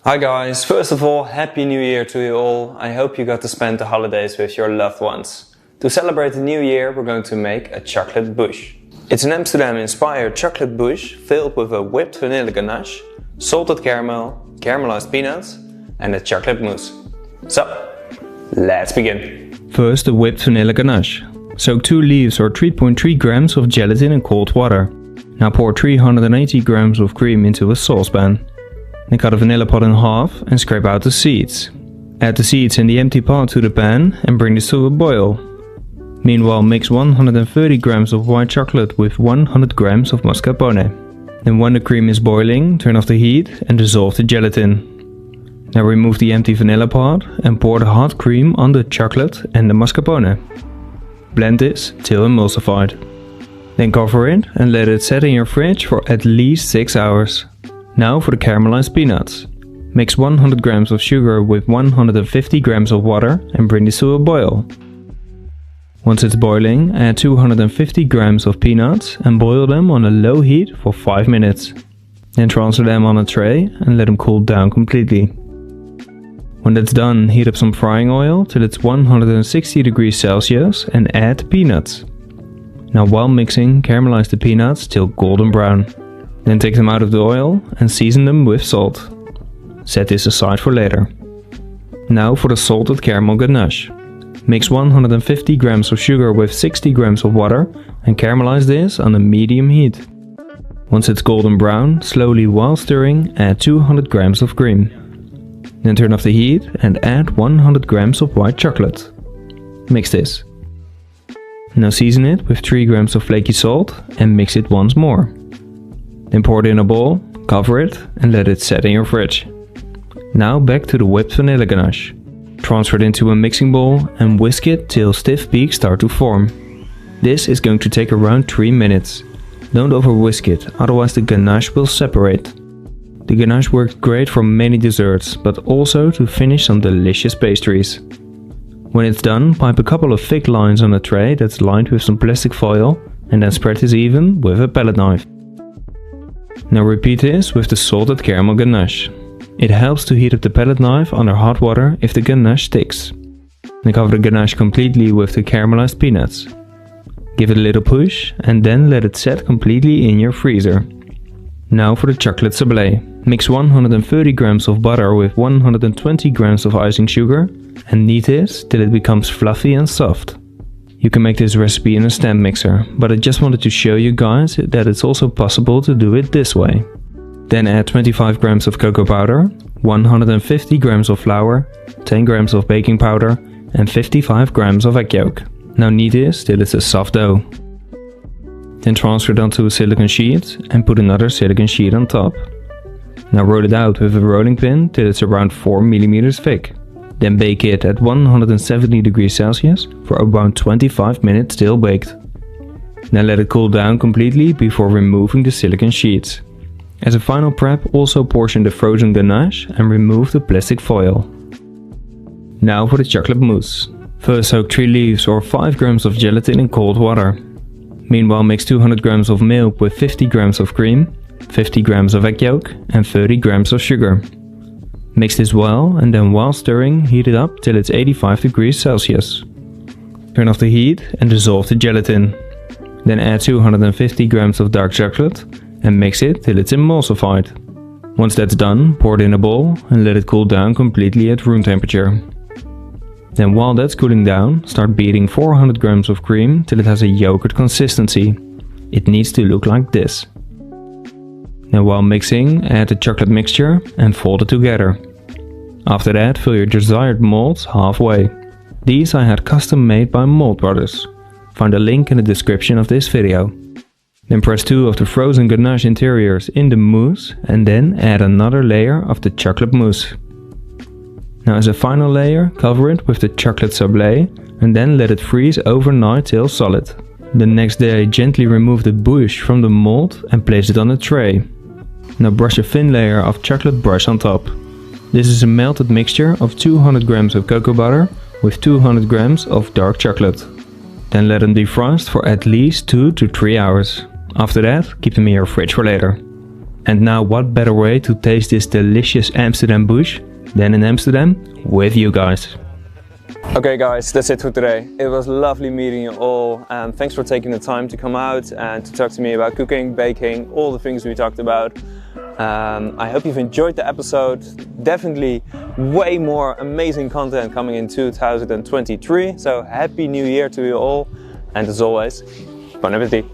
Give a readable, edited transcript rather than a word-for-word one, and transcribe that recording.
Hi guys, first of all, Happy New Year to you all. I hope you got to spend the holidays with your loved ones. To celebrate the new year, we're going to make a chocolate bûche. It's an Amsterdam-inspired chocolate bûche filled with a whipped vanilla ganache, salted caramel, caramelized peanuts and a chocolate mousse. So, let's begin. First, the whipped vanilla ganache. Soak 2 leaves or 3.3 grams of gelatin in cold water. Now pour 380 grams of cream into a saucepan. Then cut a vanilla pod in half and scrape out the seeds. Add the seeds in the empty pot to the pan and bring this to a boil. Meanwhile, mix 130 grams of white chocolate with 100 grams of mascarpone. Then when the cream is boiling, turn off the heat and dissolve the gelatin. Now remove the empty vanilla pot and pour the hot cream on the chocolate and the mascarpone. Blend this till emulsified. Then cover it and let it set in your fridge for at least 6 hours. Now for the caramelized peanuts. Mix 100 grams of sugar with 150 grams of water and bring this to a boil. Once it's boiling, add 250 grams of peanuts and boil them on a low heat for 5 minutes. Then transfer them on a tray and let them cool down completely. When that's done, heat up some frying oil till it's 160 degrees Celsius and add the peanuts. Now while mixing, caramelize the peanuts till golden brown. Then take them out of the oil and season them with salt. Set this aside for later. Now for the salted caramel ganache. Mix 150 grams of sugar with 60 grams of water and caramelize this on a medium heat. Once it's golden brown, slowly while stirring, add 200 grams of cream. Then turn off the heat and add 100 grams of white chocolate. Mix this. Now season it with 3 grams of flaky salt and mix it once more. Then pour it in a bowl, cover it and let it set in your fridge. Now back to the whipped vanilla ganache. Transfer it into a mixing bowl and whisk it till stiff peaks start to form. This is going to take around 3 minutes. Don't over whisk it, otherwise the ganache will separate. The ganache works great for many desserts, but also to finish some delicious pastries. When it's done, pipe a couple of thick lines on a tray that's lined with some plastic foil and then spread this even with a palette knife. Now repeat this with the salted caramel ganache. It helps to heat up the palette knife under hot water if the ganache sticks. Then cover the ganache completely with the caramelized peanuts. Give it a little push and then let it set completely in your freezer. Now for the chocolate sablé. Mix 130 grams of butter with 120 grams of icing sugar and knead this till it becomes fluffy and soft. You can make this recipe in a stand mixer, but I just wanted to show you guys that it's also possible to do it this way. Then add 25 grams of cocoa powder, 150 grams of flour, 10 grams of baking powder and 55 grams of egg yolk. Now knead this till it's a soft dough. Then transfer it onto a silicone sheet and put another silicone sheet on top. Now roll it out with a rolling pin till it's around 4 mm thick. Then bake it at 170 degrees Celsius for around 25 minutes still baked. Then let it cool down completely before removing the silicone sheets. As a final prep, also portion the frozen ganache and remove the plastic foil. Now for the chocolate mousse. First soak 3 leaves or 5 grams of gelatin in cold water. Meanwhile mix 200 grams of milk with 50 grams of cream, 50 grams of egg yolk and 30 grams of sugar. Mix this well and then while stirring, heat it up till it's 85 degrees Celsius. Turn off the heat and dissolve the gelatin. Then add 250 grams of dark chocolate and mix it till it's emulsified. Once that's done, pour it in a bowl and let it cool down completely at room temperature. Then while that's cooling down, start beating 400 grams of cream till it has a yogurt consistency. It needs to look like this. Now while mixing, add the chocolate mixture and fold it together. After that, fill your desired molds halfway. These I had custom made by Mold Brothers. Find a link in the description of this video. Then press 2 of the frozen ganache interiors in the mousse and then add another layer of the chocolate mousse. Now as a final layer, cover it with the chocolate sablé and then let it freeze overnight till solid. The next day, gently remove the bûche from the mold and place it on a tray. Now brush a thin layer of chocolate brush on top. This is a melted mixture of 200 grams of cocoa butter with 200 grams of dark chocolate. Then let them defrost for at least 2 to 3 hours. After that, keep them in your fridge for later. And now what better way to taste this delicious Amsterdam bûche than in Amsterdam with you guys. Okay guys, that's it for today. It was lovely meeting you all, and thanks for taking the time to come out and to talk to me about cooking, baking, all the things we talked about. I hope you've enjoyed the episode. Definitely way more amazing content coming in 2023. So happy new year to you all, and as always, bon appétit.